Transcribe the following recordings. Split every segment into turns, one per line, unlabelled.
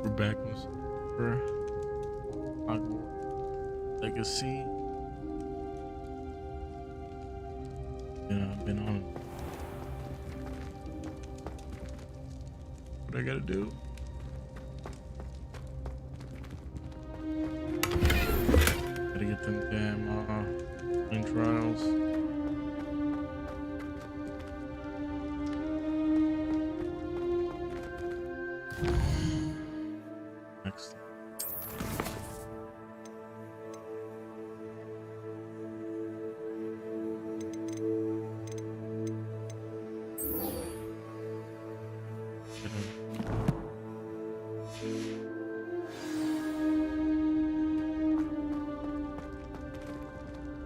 We're back for Hogwarts Legacy. Yeah, I've been on it. What I gotta do? Gotta get them damn trials. Next.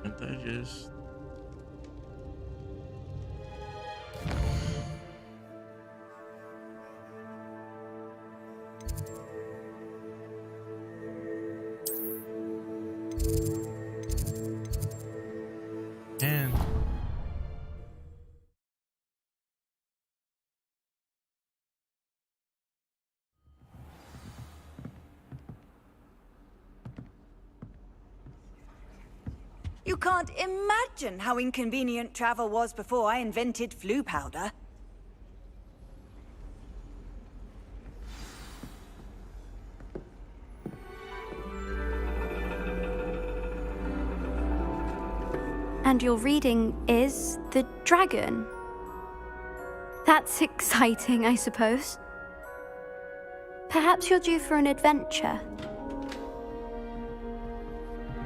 Can't I just... And
You can't imagine how inconvenient travel was before I invented flu powder.
And your reading is the dragon. That's exciting, I suppose. Perhaps you're due for an adventure.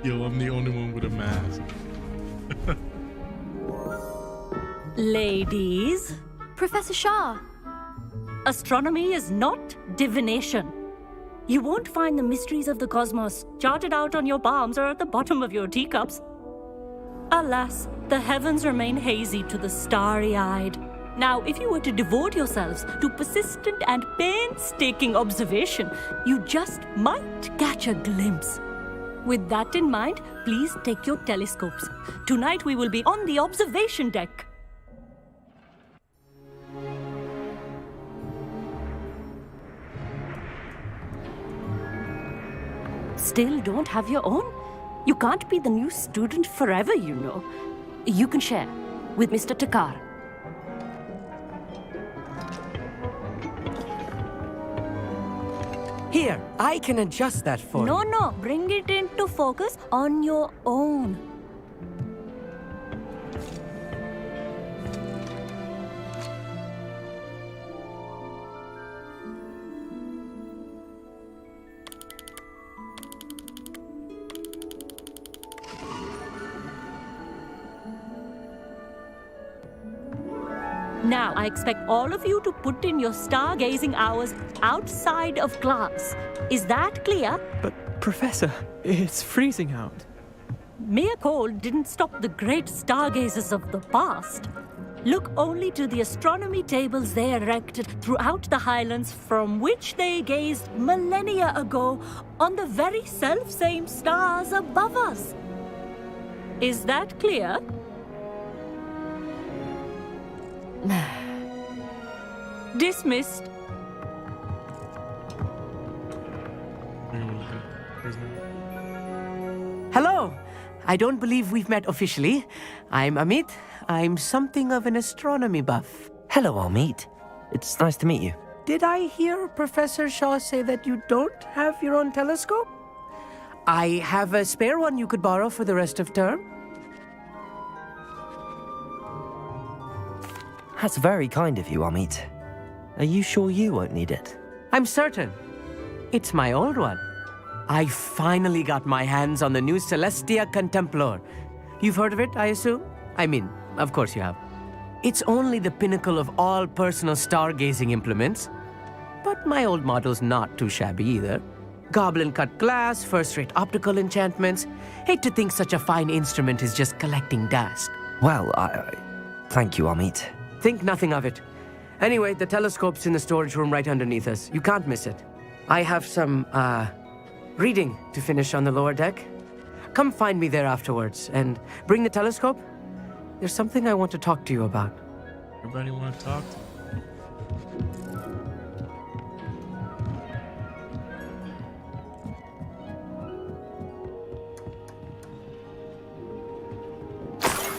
yo, I'm the only one with a mask.
Ladies,
Professor Shah.
astronomy is not divination. You won't find the mysteries of the cosmos charted out on your palms or at the bottom of your teacups. Alas, the heavens remain hazy to the starry-eyed. Now, if you were to devote yourselves to persistent and painstaking observation, you just might catch a glimpse. With that in mind, please take your telescopes. Tonight we will be on the observation deck. Still don't have your own? You can't be the new student forever, you know. You can share with Mr. Takar.
Here, I can adjust that for you.
No, bring it into focus on your own. Now, I expect all of you to put in your stargazing hours outside of class. Is that clear?
But, Professor, it's freezing out.
Mere cold didn't stop the great stargazers of the past. Look only to the astronomy tables they erected throughout the highlands from which they gazed millennia ago on the very self-same stars above us. Is that clear? Dismissed.
Hello! I don't believe we've met officially. I'm Amit. I'm something of an astronomy buff.
Hello, Amit. It's nice to meet you.
Did I hear Professor Shaw say that you don't have your own telescope? I have a spare one you could borrow for the rest of term.
That's very kind of you, Amit. Are you sure you won't need it?
I'm certain. It's my old one. I finally got my hands on the new Celestia Contemplar. You've heard of it, I assume? I mean, of course you have. It's only the pinnacle of all personal stargazing implements. But my old model's not too shabby either. Goblin-cut glass, first-rate optical enchantments. Hate to think such a fine instrument is just collecting dust.
Well, thank you, Amit.
Think nothing of it. Anyway, the telescope's in the storage room right underneath us. You can't miss it. I have some, reading to finish on the lower deck. Come find me there afterwards, and bring the telescope. There's something I want to talk to you about.
Everybody want to talk to me?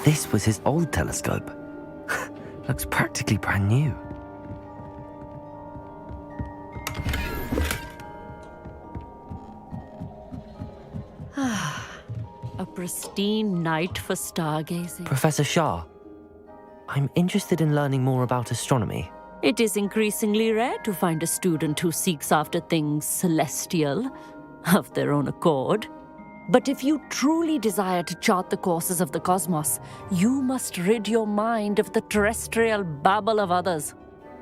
This was his old telescope. Looks practically brand new.
A pristine night for stargazing.
Professor Shah, I'm interested in learning more about astronomy.
It is increasingly rare to find a student who seeks after things celestial of their own accord. But if you truly desire to chart the courses of the cosmos, you must rid your mind of the terrestrial babble of others.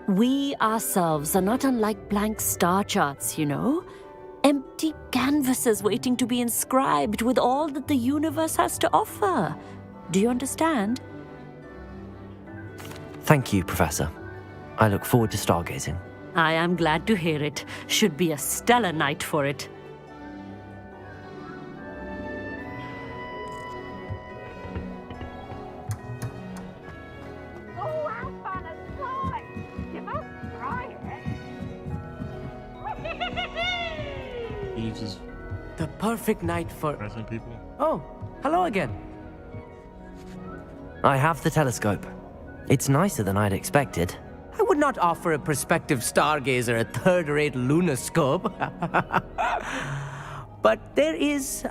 We ourselves are not unlike blank star charts, you know. Empty canvases waiting to be inscribed with all that the universe has to offer. Do you understand?
Thank you, Professor. I look forward to stargazing.
I am glad to hear it. Should be a stellar night for it.
Eves is
The perfect night for...
pressing people.
Oh, hello again.
I have the telescope. It's nicer than I'd expected.
I would not offer a prospective stargazer a third-rate lunoscope. But there is,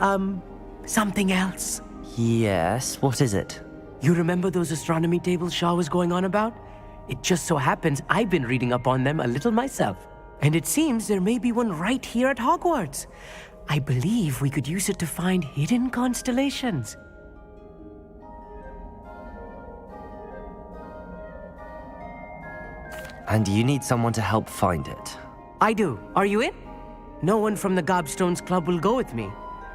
something else.
Yes, what is it?
You remember those astronomy tables Shaw was going on about? It just so happens I've been reading up on them a little myself. And it seems there may be one right here at Hogwarts. I believe we could use it to find hidden constellations.
And you need someone to help find it.
I do. Are you in? No one from the Gobstones Club will go with me.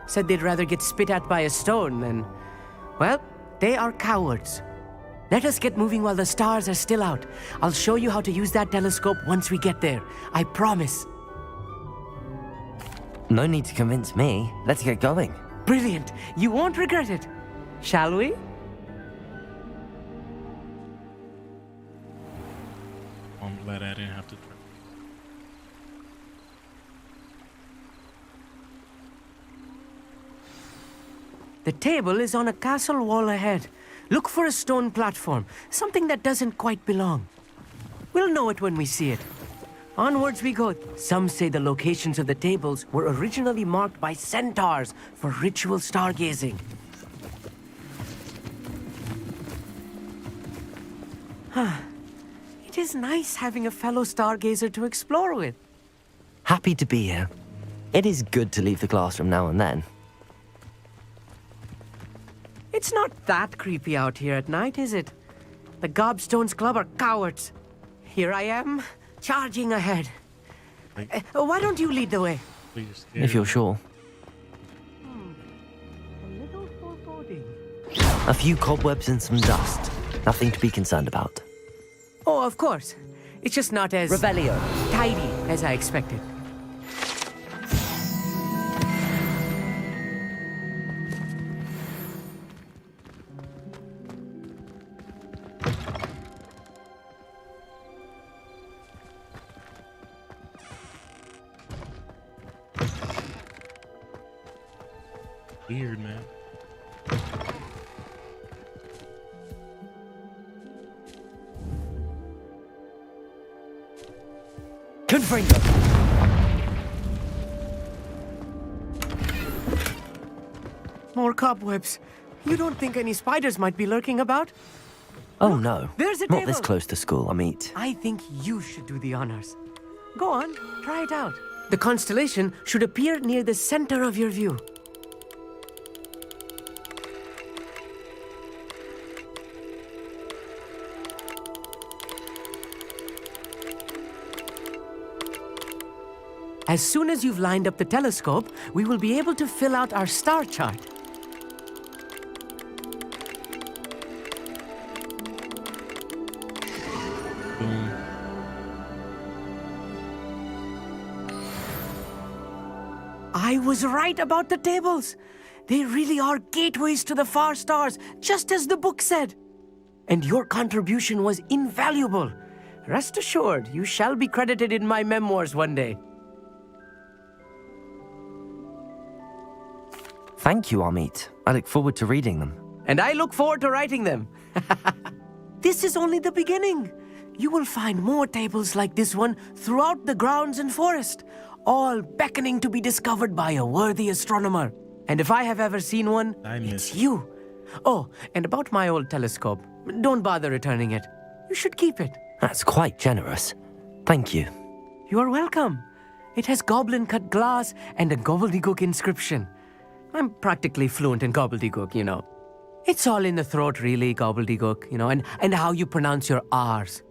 Said they'd rather get spit at by a stone than... Well, they are cowards. Let us get moving while the stars are still out. I'll show you how to use that telescope once we get there. I promise.
No need to convince me. Let's get going.
Brilliant. You won't regret it. Shall we?
I'm glad I didn't have to try.
The table is on a castle wall ahead. Look for a stone platform, something that doesn't quite belong. We'll know it when we see it. Onwards we go. Some say the locations of the tables were originally marked by centaurs for ritual stargazing. It is nice having a fellow stargazer to explore with.
Happy to be here. It is good to leave the classroom now and then.
It's not that creepy out here at night, is it? The Gobstones Club are cowards. Here I am, charging ahead. Why don't you lead the way?
Please,
If you're sure.
A little foreboding.
A few cobwebs and some dust. Nothing to be concerned about.
Oh, of course. It's just not as
Revelio.
tidy as I expected.
weird, man.
Confringo.
More cobwebs. You don't think any spiders might be lurking about?
Oh no.
There's a
Not this
table.
close to school, Amit.
I think you should do the honors. Go on, try it out. The constellation should appear near the center of your view. As soon as you've lined up the telescope, we will be able to fill out our star chart. I was right about the tables. They really are gateways to the far stars, just as the book said. And your contribution was invaluable. Rest assured, you shall be credited in my memoirs one day.
Thank you, Amit. I look forward to reading them.
and I look forward to writing them. This is only the beginning. You will find more tables like this one throughout the grounds and forest, all beckoning to be discovered by a worthy astronomer. And if I have ever seen one, it's you. Oh, and about my old telescope, don't bother returning it. You should keep it.
That's quite generous. Thank you.
You're welcome. It has goblin-cut glass and a gobbledygook inscription. I'm practically fluent in gobbledygook, you know. It's all in the throat, really, gobbledygook, you know, and how you pronounce your R's.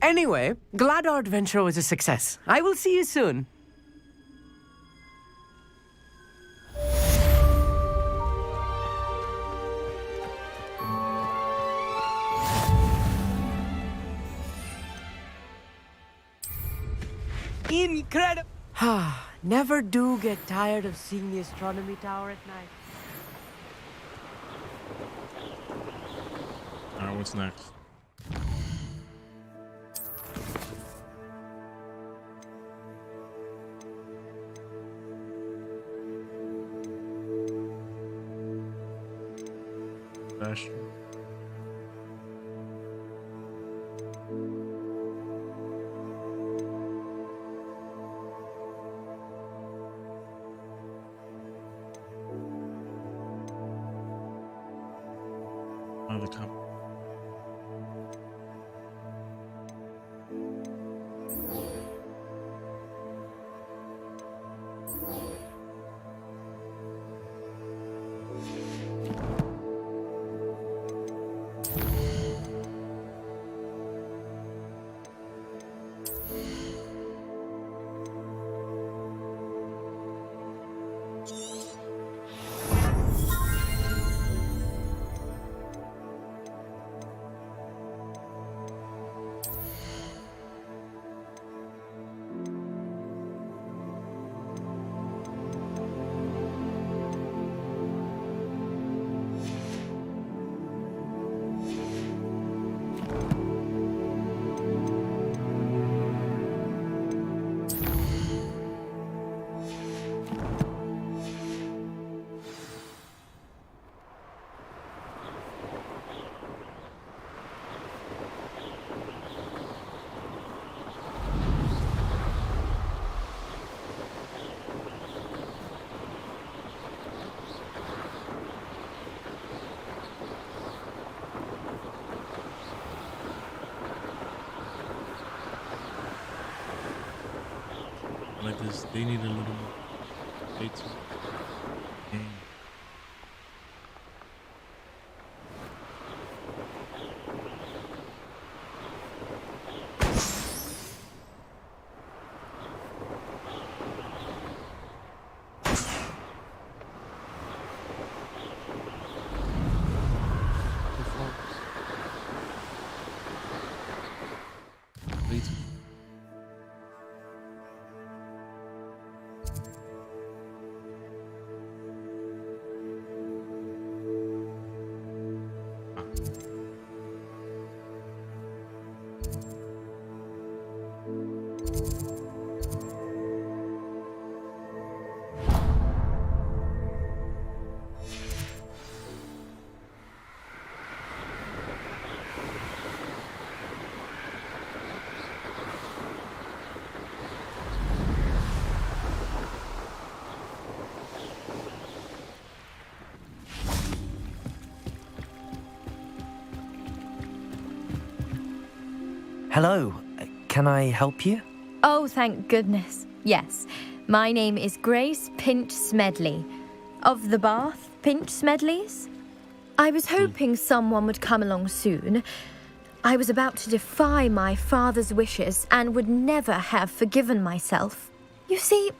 Anyway, glad our adventure was a success. I will see you soon. Incredible! Never do get tired of seeing the astronomy tower at night.
Alright, what's next? Bastion. The top. Like this, they need a little more space.
Hello. Can I help you?
Oh, thank goodness. Yes. My name is Grace Pinch Smedley. Of the Bath Pinch Smedleys? I was hoping someone would come along soon. I was about to defy my father's wishes and would never have forgiven myself. You see,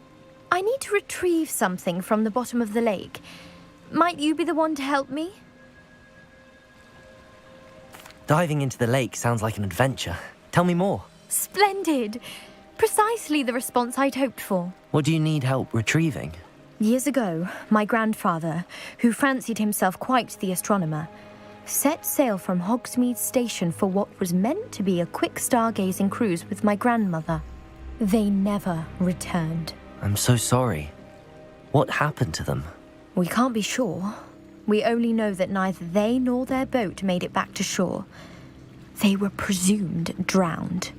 I need to retrieve something from the bottom of the lake. Might you be the one to help me?
Diving into the lake sounds like an adventure. Tell me more.
Splendid! Precisely the response I'd hoped for.
What do you need help retrieving?
Years ago, my grandfather, who fancied himself quite the astronomer, set sail from Hogsmeade Station for what was meant to be a quick stargazing cruise with my grandmother. They never returned.
I'm so sorry. What happened to them?
We can't be sure. We only know that neither they nor their boat made it back to shore. They were presumed drowned.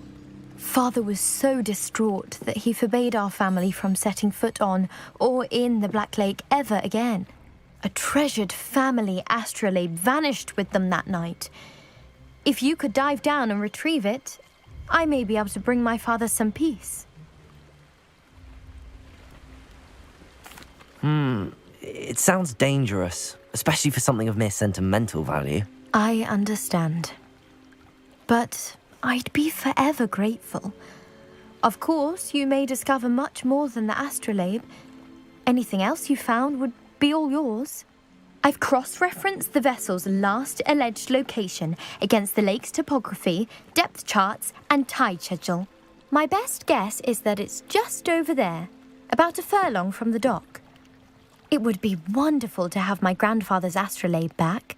Father was so distraught that he forbade our family from setting foot on or in the Black Lake ever again. A treasured family astrolabe vanished with them that night. If you could dive down and retrieve it, I may be able to bring my father some peace.
It sounds dangerous, especially for something of mere sentimental value.
I understand. But I'd be forever grateful. Of course, you may discover much more than the astrolabe. Anything else you found would be all yours. I've cross-referenced the vessel's last alleged location against the lake's topography, depth charts, and tide schedule. My best guess is that it's just over there, about a furlong from the dock. It would be wonderful to have my grandfather's astrolabe back.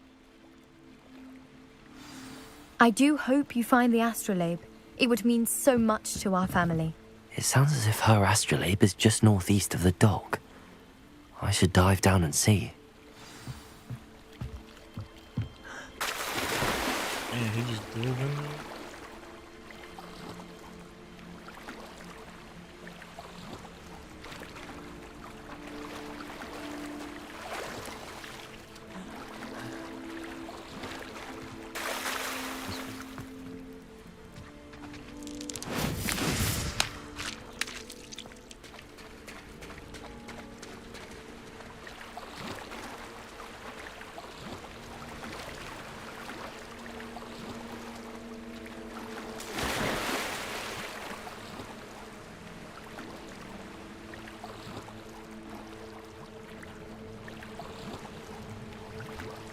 I do hope you find the astrolabe. It would mean so much to our family.
It sounds as if her astrolabe is just northeast of the dock. I should dive down and see.
Man, he just dove in there.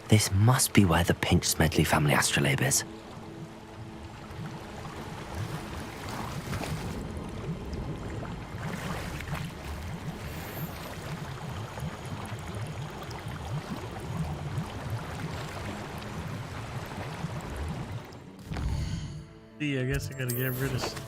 This must be where the Pinch Smedley family astrolabe is.
See, I guess I gotta get rid of some.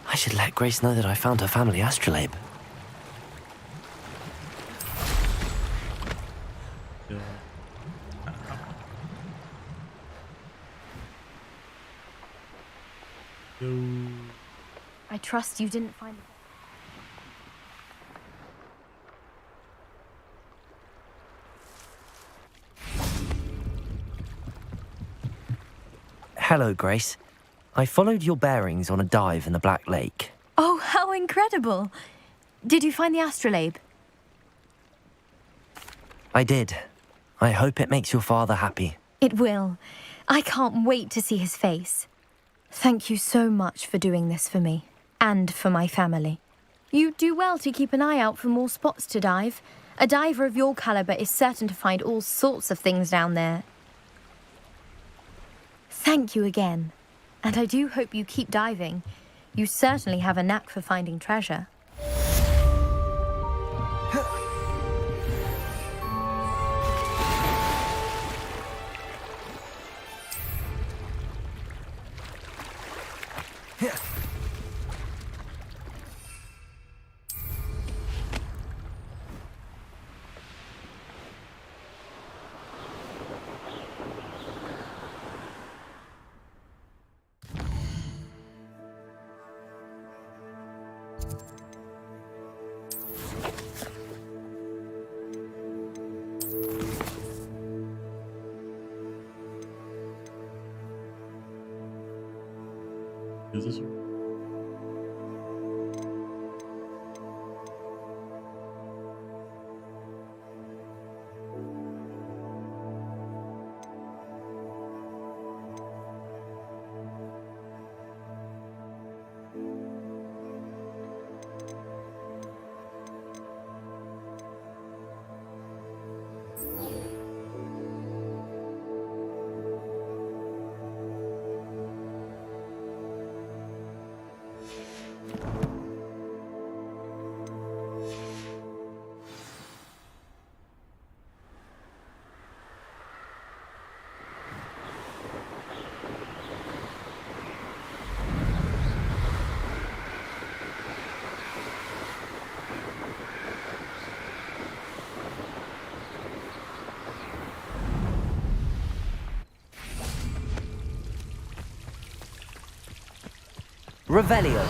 I should let Grace know that I found her family astrolabe.
I trust you didn't find it.
Hello, Grace. I followed your bearings on a dive in the Black Lake.
Oh, how incredible! Did you find the astrolabe?
I did. I hope it makes your father happy.
It will. I can't wait to see his face. Thank you so much for doing this for me, and for my family. You do well to keep an eye out for more spots to dive. A diver of your caliber is certain to find all sorts of things down there. Thank you again. And I do hope you keep diving. You certainly have a knack for finding treasure.
Is this one?
Revelio.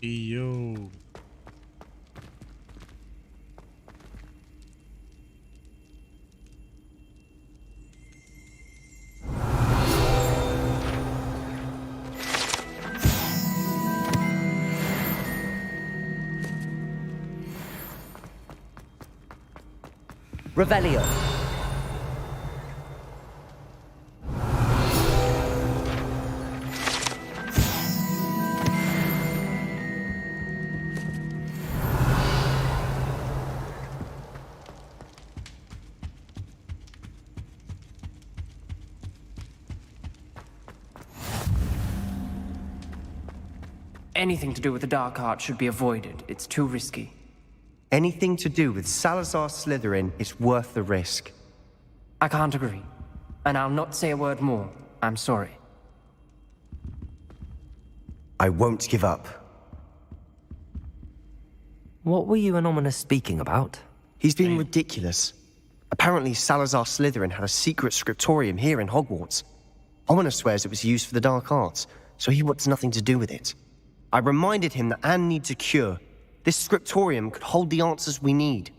Yo.
Revelio.
Anything to do with the dark art should be avoided. It's too risky.
Anything to do with Salazar Slytherin is worth the risk.
I can't agree. And I'll not say a word more. I'm sorry.
I won't give up.
What were you and Ominous speaking about?
He's being ridiculous. Apparently Salazar Slytherin had a secret scriptorium here in Hogwarts. Ominous swears it was used for the dark arts, so he wants nothing to do with it. I reminded him that Anne needs a cure. This scriptorium could hold the answers we need.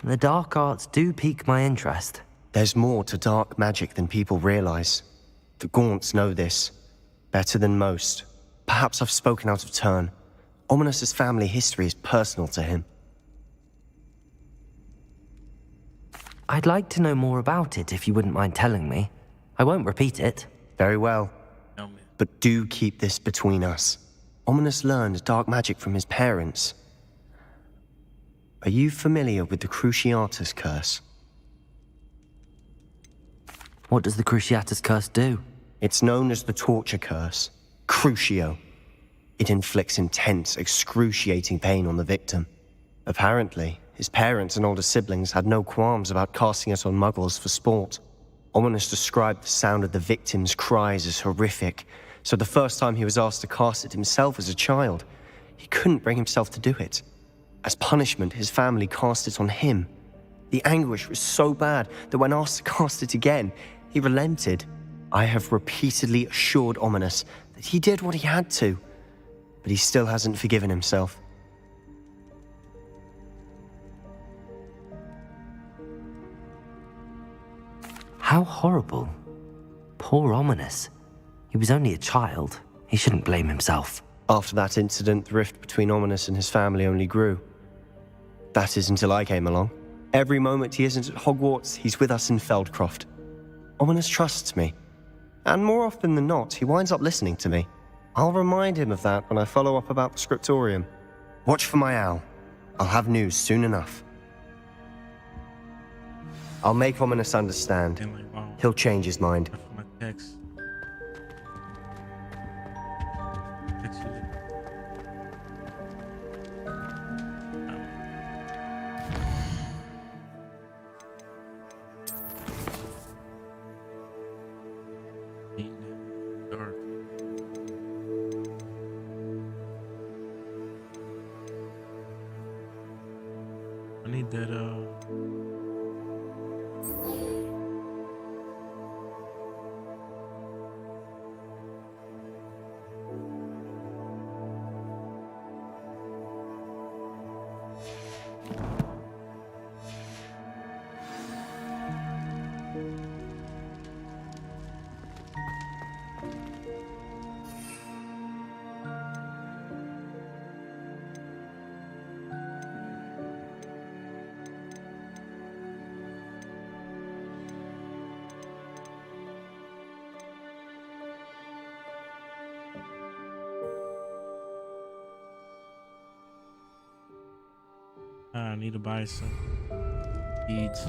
The dark arts do pique my interest.
There's more to dark magic than people realize. The Gaunts know this. Better than most. Perhaps I've spoken out of turn. Ominous's family history is personal to him.
I'd like to know more about it if you wouldn't mind telling me. I won't repeat it.
Very well.
Tell me.
But do keep this between us. Ominous learned dark magic from his parents. Are you familiar with the Cruciatus Curse?
What does the Cruciatus Curse do?
It's known as the Torture Curse. Crucio. It inflicts intense, excruciating pain on the victim. Apparently, his parents and older siblings had no qualms about casting it on muggles for sport. Ominous described the sound of the victim's cries as horrific, so the first time he was asked to cast it himself as a child, he couldn't bring himself to do it. As punishment, his family cast it on him. The anguish was so bad that when asked to cast it again, he relented. I have repeatedly assured Ominous that he did what he had to, but he still hasn't forgiven himself.
How horrible. Poor Ominous. He was only a child. He shouldn't blame himself.
After that incident, the rift between Ominous and his family only grew. That is until I came along. Every moment he isn't at Hogwarts, he's with us in Feldcroft. Ominous trusts me. And more often than not, he winds up listening to me. I'll remind him of that when I follow up about the scriptorium. Watch for my owl. I'll have news soon enough. I'll make Ominous understand.
And like, wow.
He'll change his mind.
That's my text. Text you. Dark. I need that I need to buy some beads.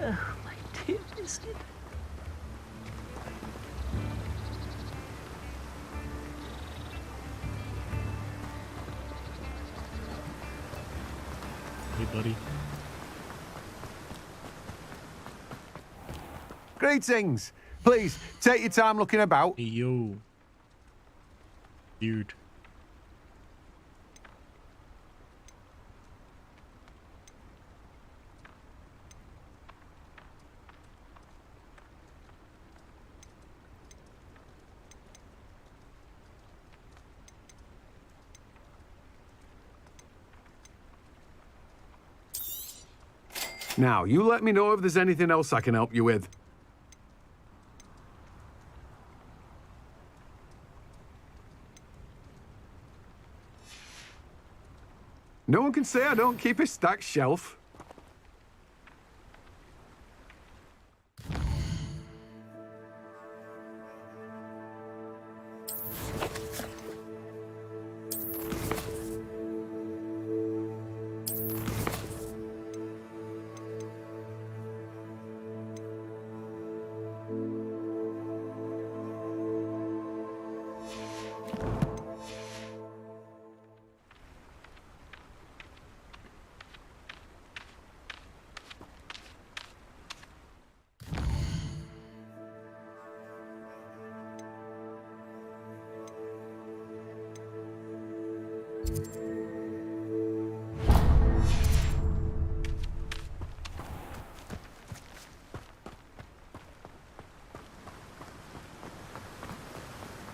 Oh, my dear biscuit.
Hey, buddy.
Greetings. Please, take your time looking about.
Hey, yo. Dude.
Now, you let me know if there's anything else I can help you with. No one can say I don't keep a stacked shelf.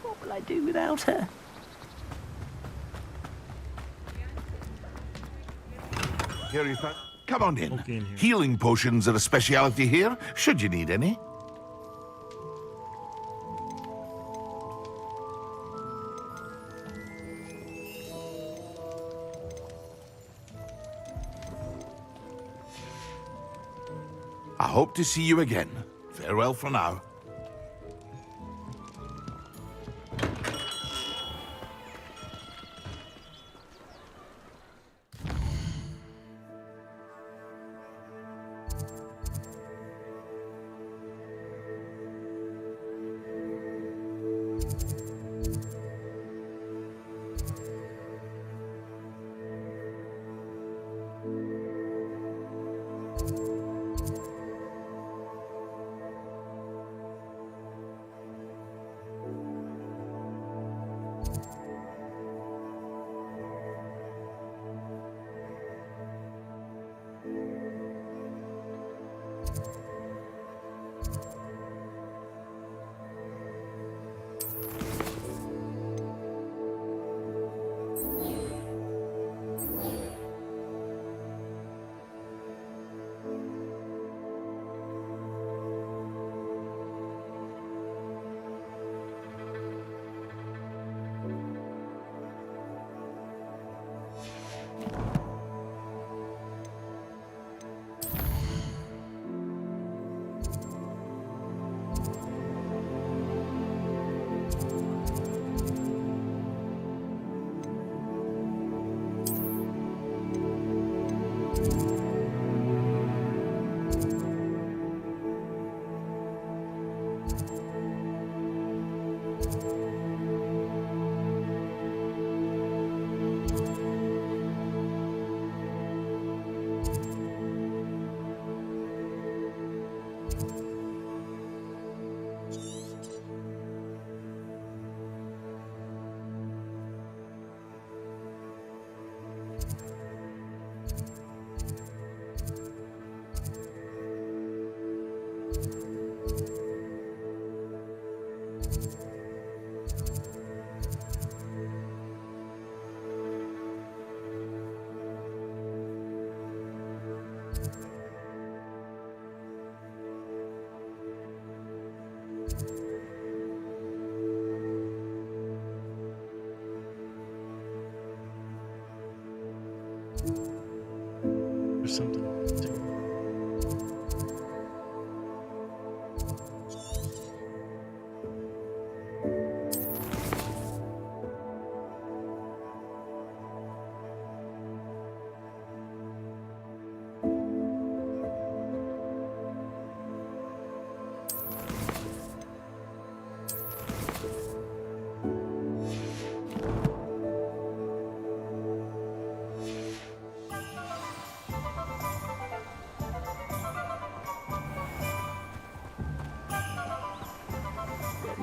What will I do without her?
Here you go. Come on in.
Okay, in here.
Healing potions are a speciality here, should you need any. I hope to see you again. Farewell for now.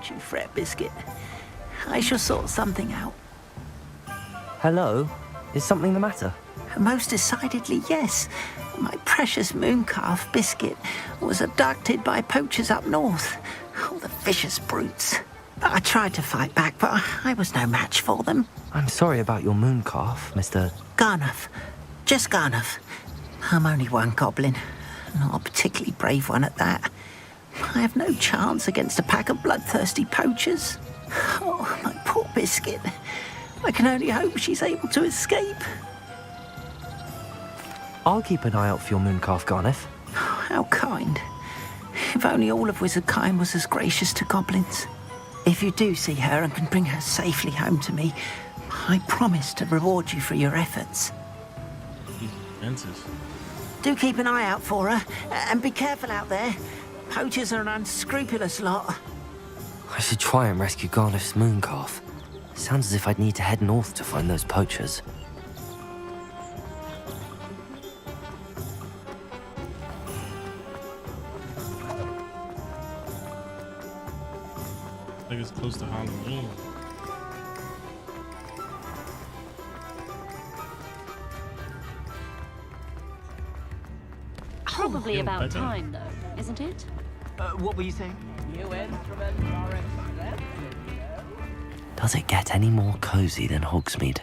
Don't you fret, Biscuit. I shall sort something out.
Hello? Is something the matter?
Most decidedly, yes. My precious mooncalf, Biscuit, was abducted by poachers up north. Oh, the vicious brutes. I tried to fight back, but I was no match for them.
I'm sorry about your mooncalf, Mr.
Garnuff. Just Garnuff. I'm only one goblin. Not a particularly brave one at that. I have no chance against a pack of bloodthirsty poachers. Oh, my poor Biscuit. I can only hope she's able to escape.
I'll keep an eye out for your mooncalf, Garnuff.
How kind. If only all of Wizardkind was as gracious to goblins. If you do see her and can bring her safely home to me, I promise to reward you for your efforts. Do keep an eye out for her, and be careful out there. Poachers are an unscrupulous lot.
I should try and rescue Garnuff's mooncalf. Sounds as if I'd need to head north to find those poachers.
I think it's close to Halloween.
Probably about time, though, isn't it?
What were you saying?
Does it get any more cozy than Hogsmeade?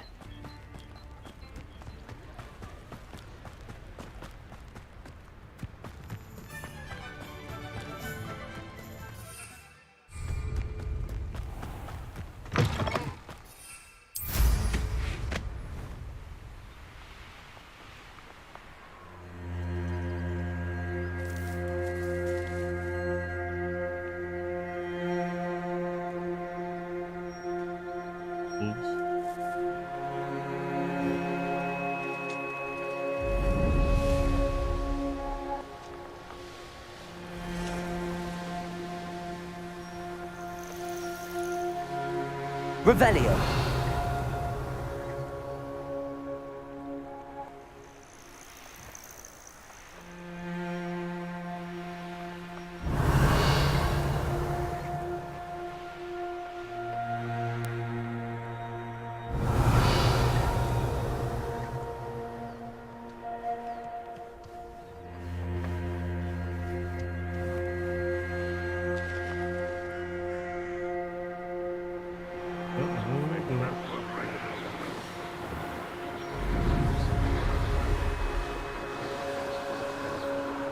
Revelio.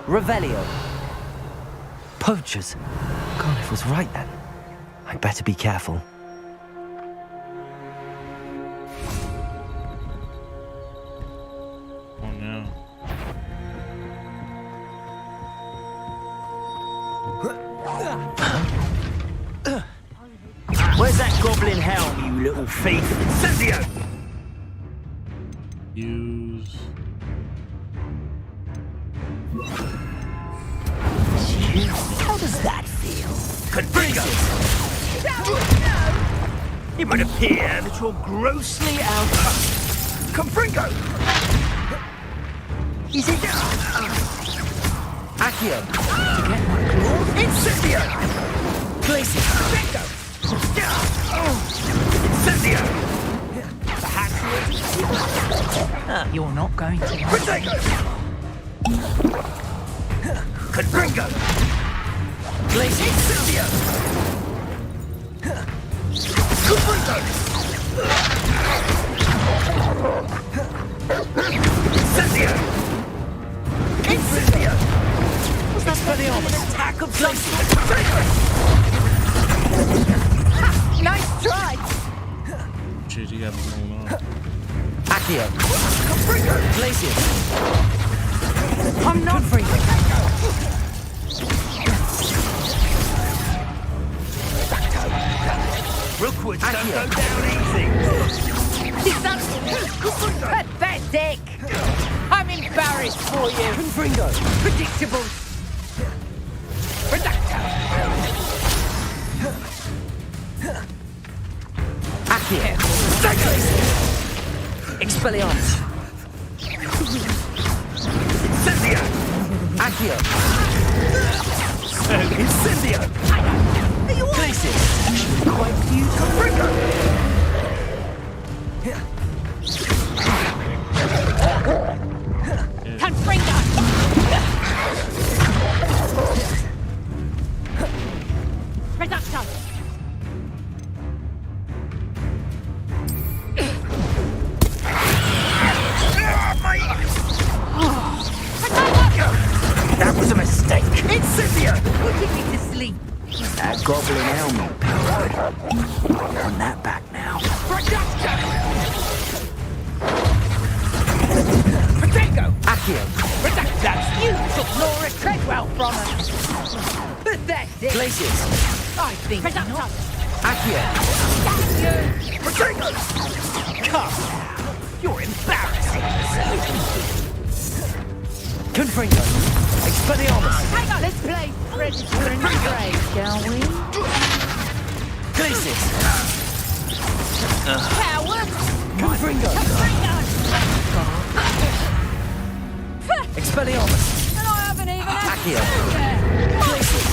Revelio. Poachers. Garnuff was right then. I'd better be careful.
Oh no.
Where's that goblin helm, you little thief? Cynthia!
Use.
How does that feel? Confringo! It might appear that you're grossly out of... Confringo! Is it...
Accio!
To get my claws? Incendio!
Glacier!
Confringo! Incendio! Perhaps you're not going to... Protego! Confringo! Glacier! Incendio! Confringo! Incendio! Incendio! What's that for the attack of Glacier?
Nice try!
Shit, you got going on.
Accio! Glacier!
I'm not free.
Rookwood don't go down easy.
Pathetic! I'm embarrassed for you.
Confringo!
Predictable.
Accio! Expelliarmus!
Incendio!
Accio!
Incendio!
Are you all right?
Places. Actually, quite beautiful.
Confringo! Reducto!
That was a mistake.
Incipia! Putting me to sleep. That goblin helmet. On that back now.
Potato!
Accio.
That's you took Laura Treadwell from us. Pathetic.
Glacius.
I think not.
Accio.
Potato! Come now. You're embarrassing.
Confringo. Expelliarmus.
Hang on, let's play Predator and Prey, shall we?
Glacius.
Coward!
Confringo. Expelliarmus.
And I haven't even had
Accio. Glacius.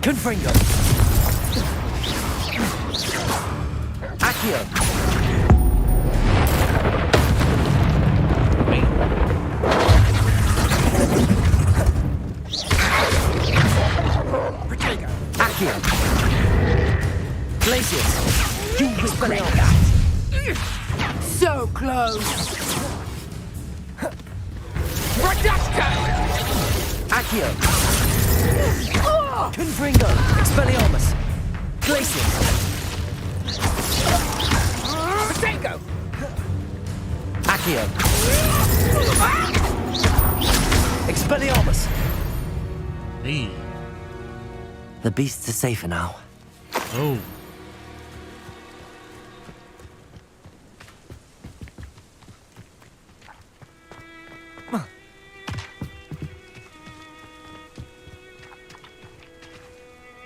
Confringo. Accio. Accio. Glacius. You Expelliarmus.
so close. Reducto!
Accio. Confringo. Expelliarmus. Glacius.
Potato!
Accio. Expelliarmus.
Hey.
The beasts are safer now.
Oh.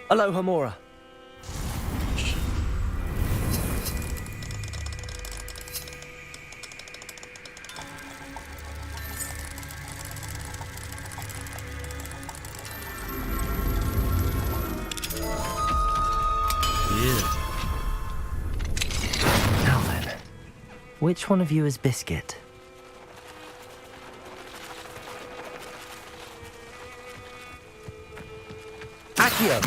Aloha Mora.
Now then, which one of you is Biscuit?
Accio.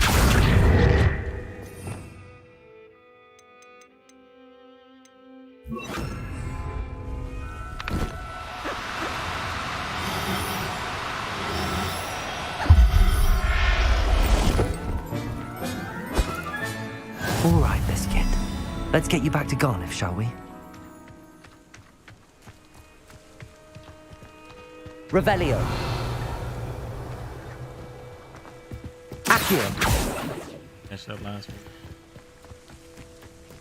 All right, Biscuit. Let's get you back to Garniff, shall we?
Revelio. Accio.
That's that last one.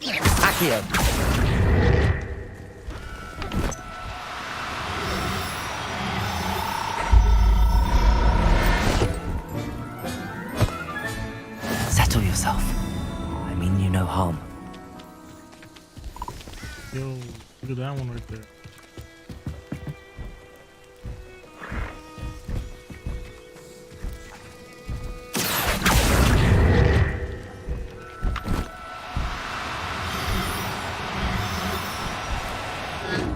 Accio.
Settle yourself. I mean you no harm.
Yo, look at that one right there.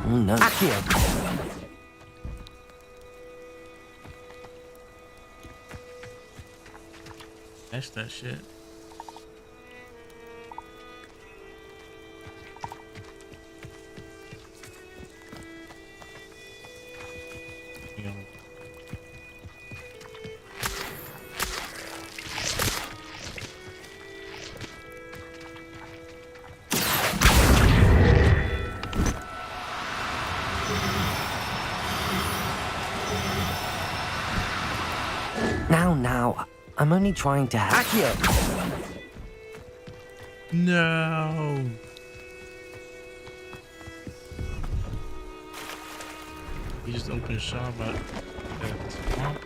No.
Accio.
That's that shit. You know.
Now, I'm only trying to help.
Accio.
No. He just opened shop at swamp.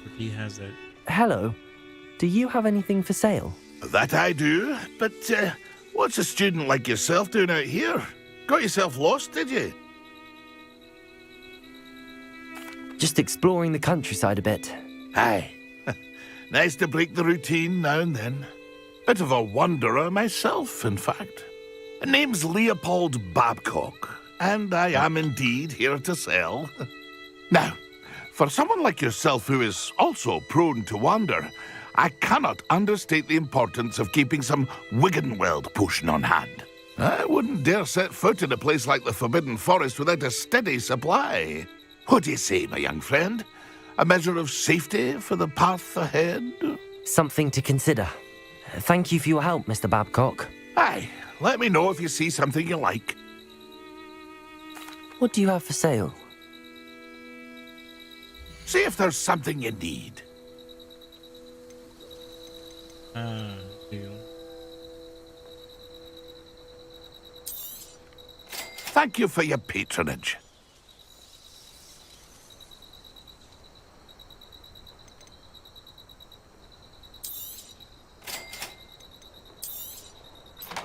If he has that.
Hello. Do you have anything for sale?
That I do, but what's a student like yourself doing out here? Got yourself lost, did you?
Just exploring the countryside a bit.
Aye. Nice to break the routine now and then. Bit of a wanderer myself, in fact. Name's Leopold Babcock, and I am indeed here to sell. Now, for someone like yourself who is also prone to wander, I cannot understate the importance of keeping some Wiggenweld potion on hand. I wouldn't dare set foot in a place like the Forbidden Forest without a steady supply. What do you say, my young friend? A measure of safety for the path ahead?
Something to consider. Thank you for your help, Mr. Babcock.
Aye, let me know if you see something you like.
What do you have for sale?
See if there's something you need.
Deal.
Thank you for your patronage.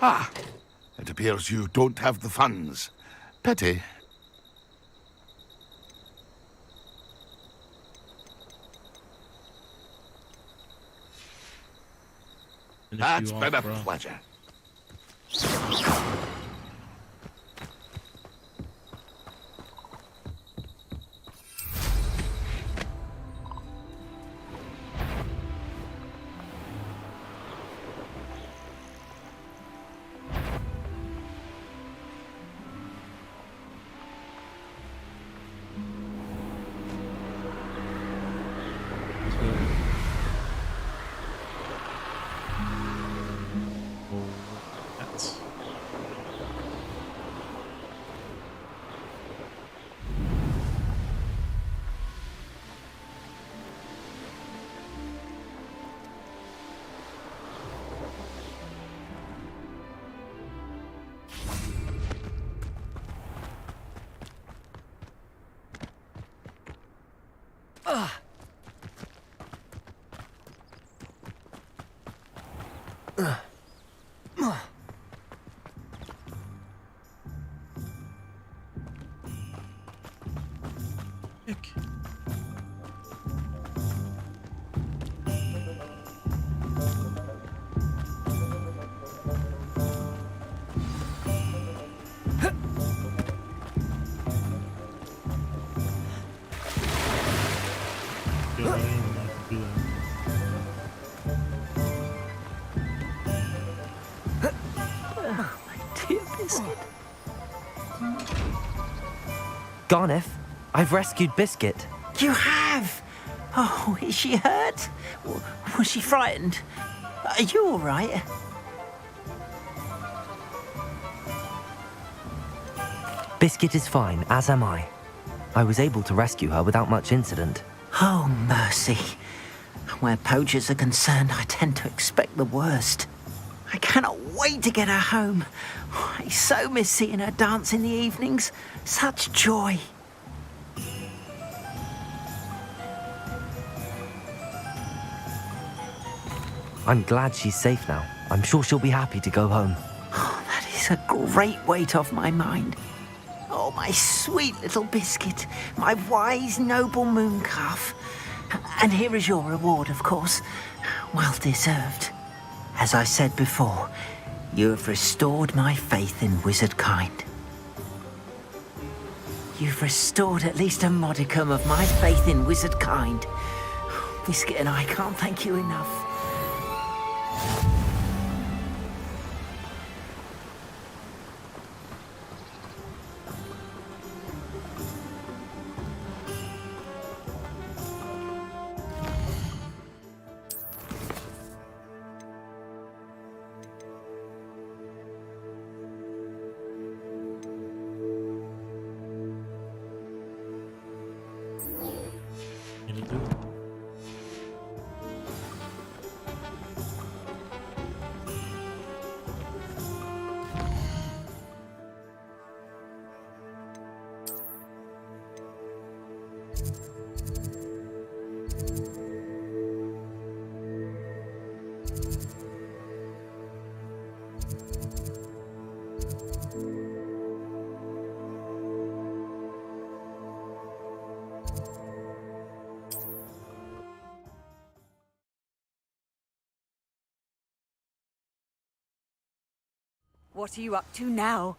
Ah, it appears you don't have the funds. Pity. That's been a pleasure.
Garneth, I've rescued Biscuit.
You have? Oh, is she hurt? Was she frightened? Are you all right?
Biscuit is fine, as am I. I was able to rescue her without much incident.
Oh, mercy. Where poachers are concerned, I tend to expect the worst. I cannot wait to get her home. I so miss seeing her dance in the evenings. Such joy.
I'm glad she's safe now. I'm sure she'll be happy to go home.
Oh, that is a great weight off my mind. Oh, my sweet little Biscuit, my wise, noble moon calf. And here is your reward, of course. Well deserved. As I said before, you have restored my faith in wizard kind. You've restored at least a modicum of my faith in wizard kind. Biscuit and I can't thank you enough.
What are you up to now?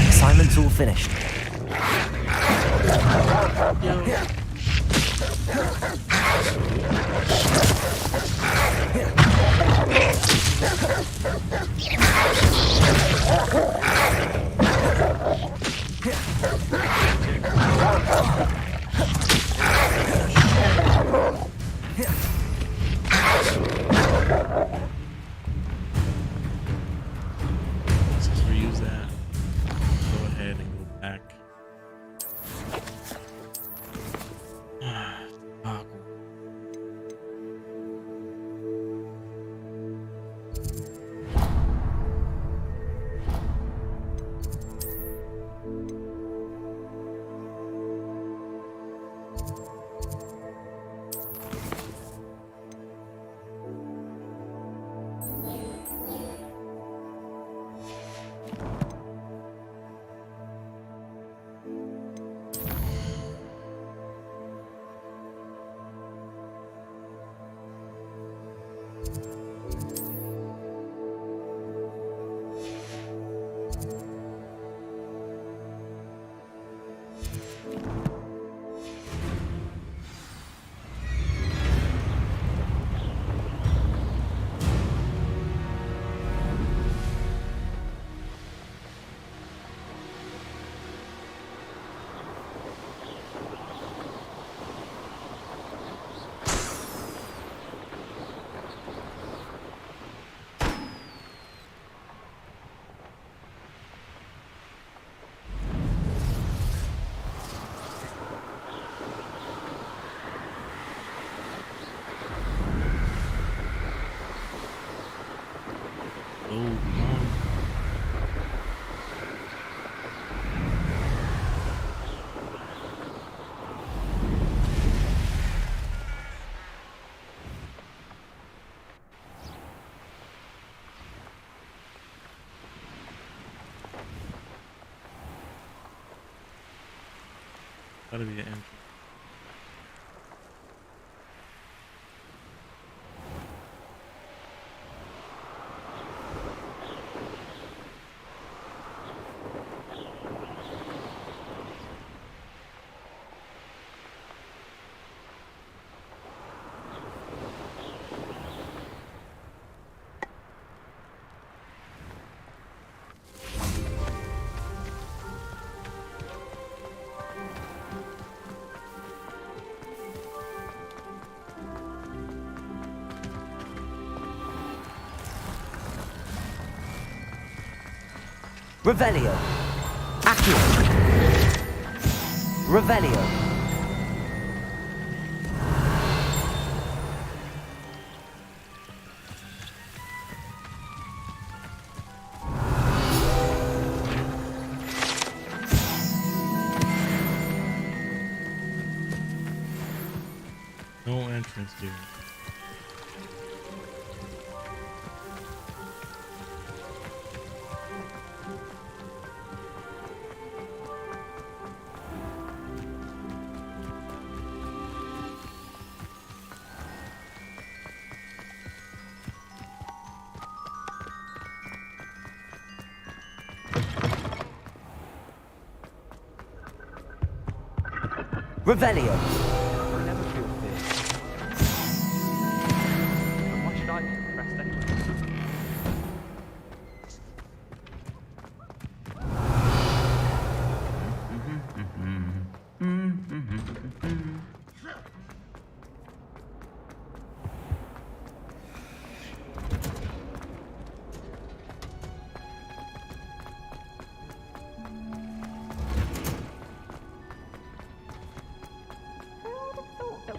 Assignment's all finished.
Let's just reuse that. Go ahead and go back. Gotta be an entrance.
Revelio. Accio. Revelio.
No entrance, dude.
Revelio.
I never feel fear. But why should I be impressed anyway?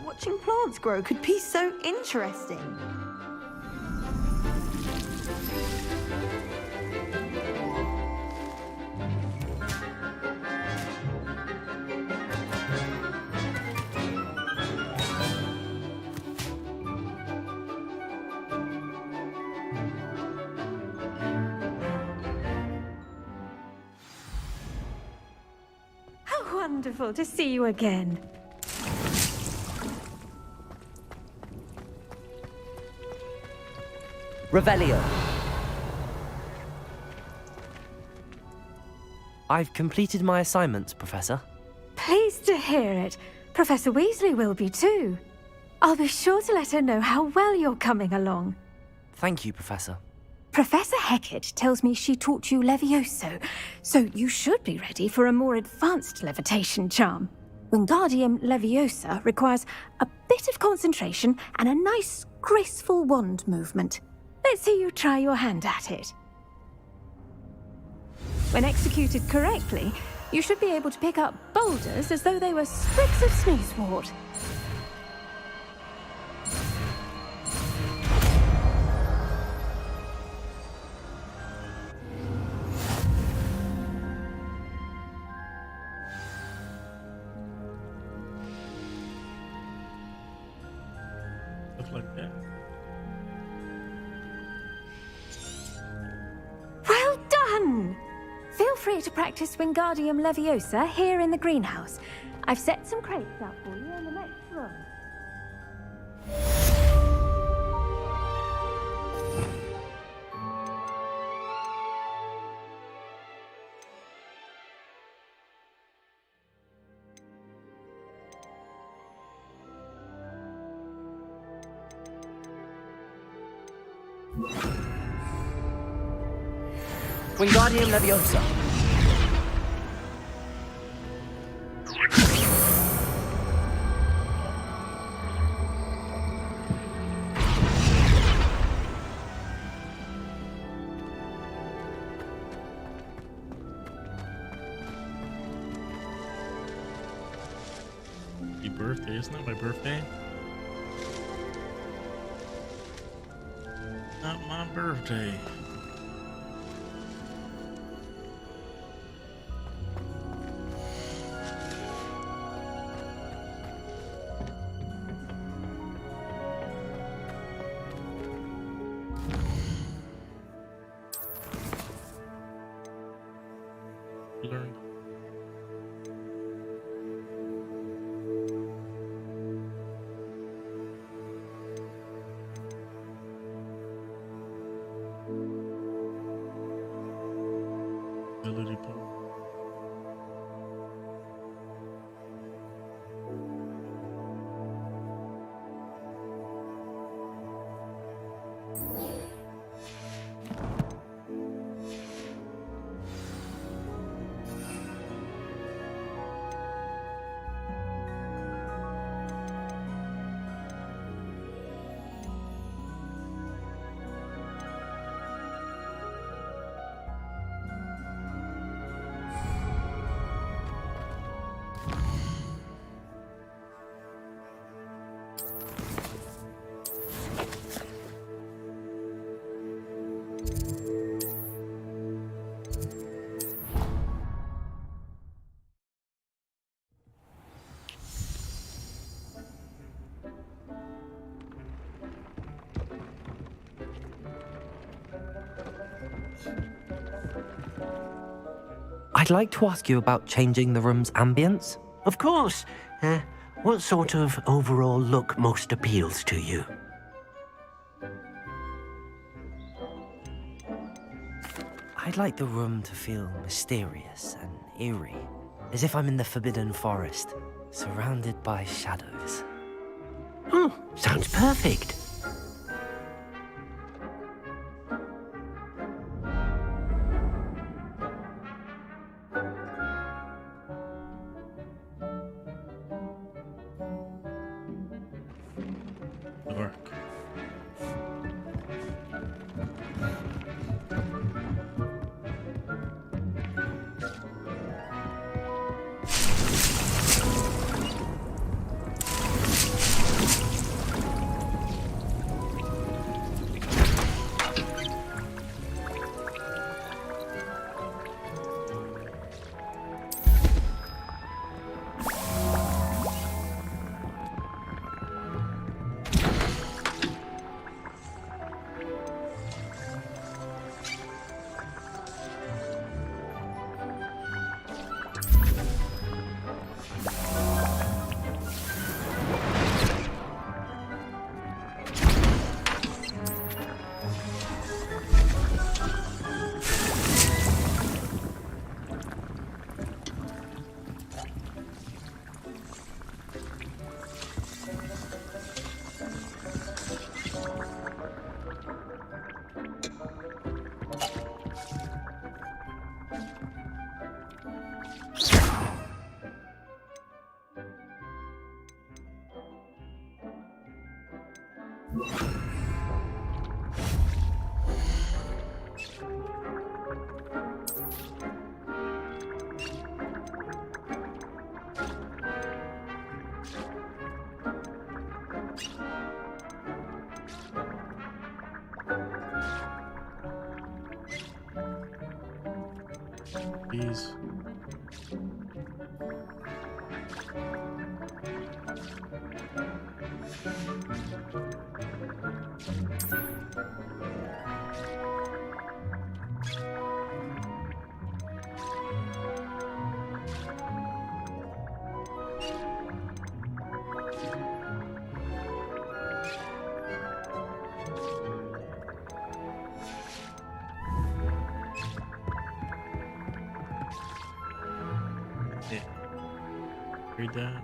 Watching plants grow could be so interesting.
wonderful to see you again.
Revelio. I've completed my assignments, Professor.
Pleased to hear it. Professor Weasley will be too. I'll be sure to let her know how well you're coming along.
Thank you, Professor.
Professor Hecat tells me she taught you Levioso, so you should be ready for a more advanced levitation charm. Wingardium Leviosa requires a bit of concentration and a nice, graceful wand movement. Let's see you try your hand at it. When executed correctly, you should be able to pick up boulders as though they were sprigs of snoozewort.
Stuff like that.
Well done! Feel free to practice Wingardium Leviosa here in the greenhouse. I've set some crates out for you in the next room.
Wingardium Leviosa.
Happy birthday. It's not my birthday. Not my birthday. Learned. Ability point.
I'd like to ask you about changing the room's ambience.
Of course. What sort of overall look most appeals to you?
I'd like the room to feel mysterious and eerie, as if I'm in the Forbidden Forest, surrounded by shadows.
Oh, sounds perfect.
Embark. Jeez. Yeah. Read that.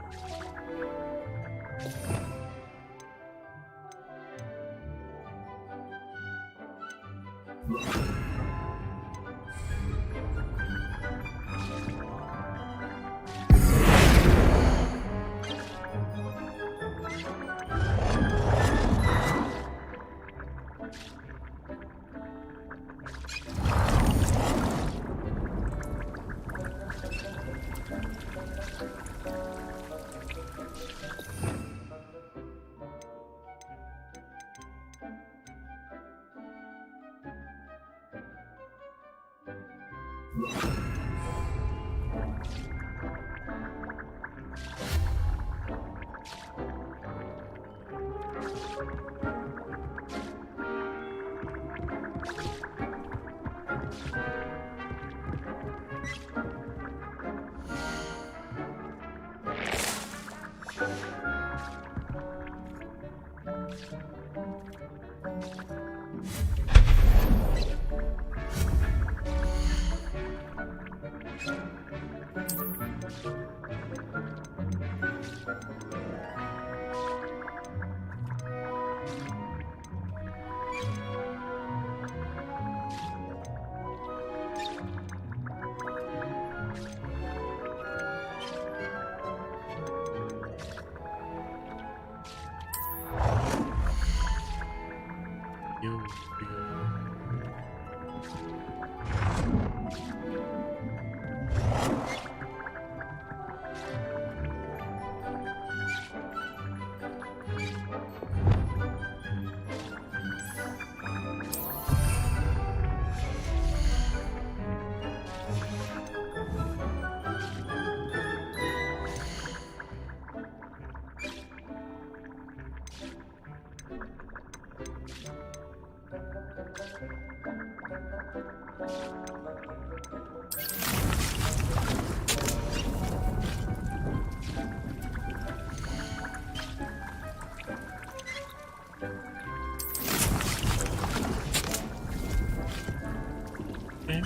Okay.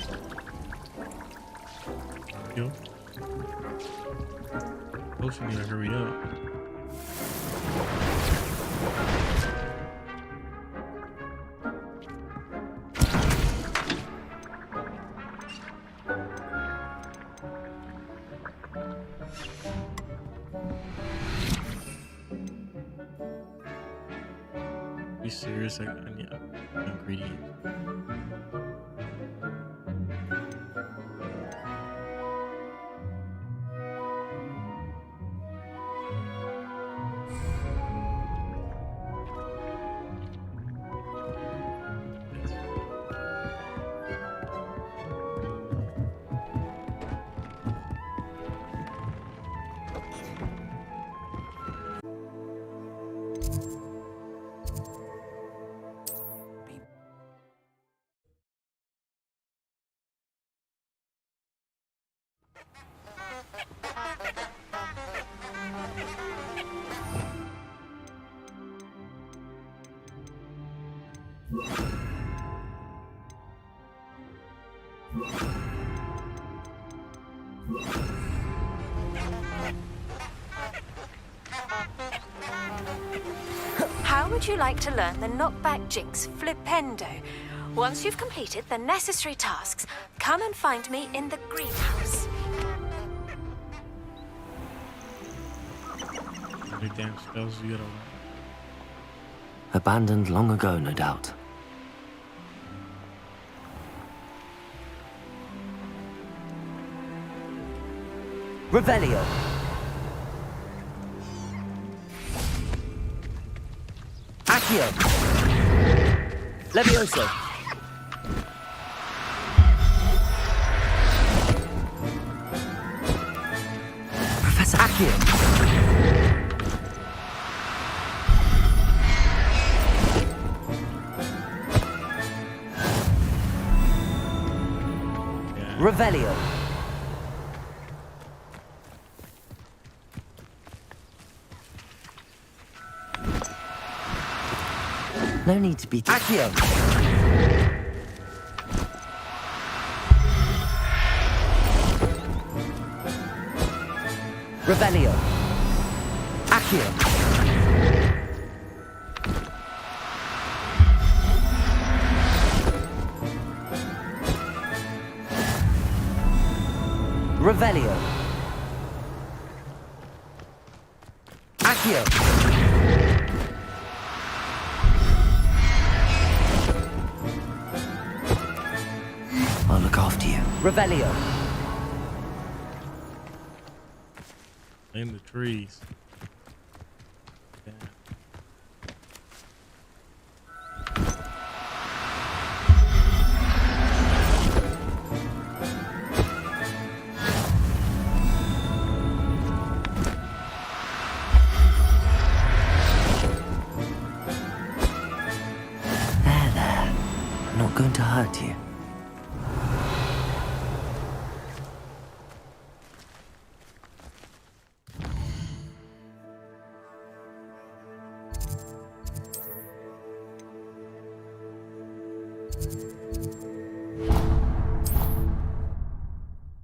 Yo. Also need to hurry up. Be serious, I need ingredients.
How would you like to learn the knockback jinx Flipendo? Once you've completed the necessary tasks, come and find me in the greenhouse.
Any damn spells you gotta learn.
Abandoned long ago, no doubt. Revelio. Accio. Levioso.
That's
Accio. Revelio.
No need to be...
Accio. Revelio. Accio. Revelio. Accio.
I'll look after you.
Revelio.
In the trees. Yeah.
There. I'm not going to hurt you.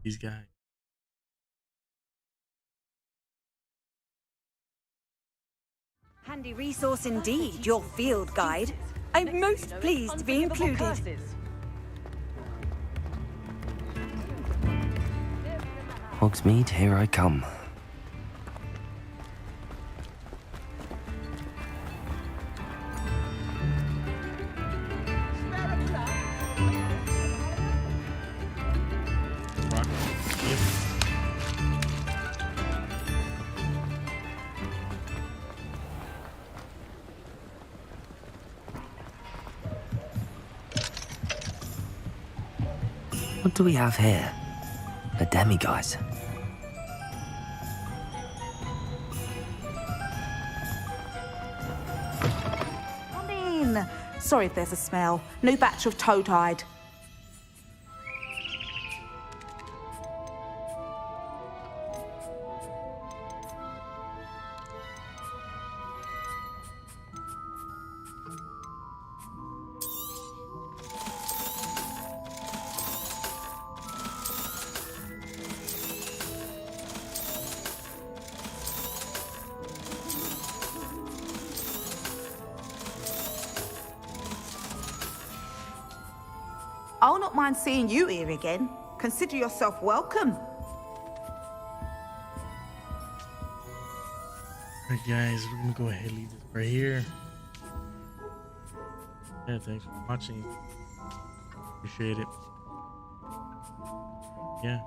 These guys.
Handy resource indeed, your field guide. I'm most pleased to be included.
Hogsmeade, here I come. What do we have here? A demiguise.
Come in. Sorry if there's a smell. New batch of toad-hide. I'll not mind seeing you here again. Consider yourself welcome.
Alright guys, we're gonna go ahead and leave this right here. Yeah, thanks for watching. Appreciate it. Yeah.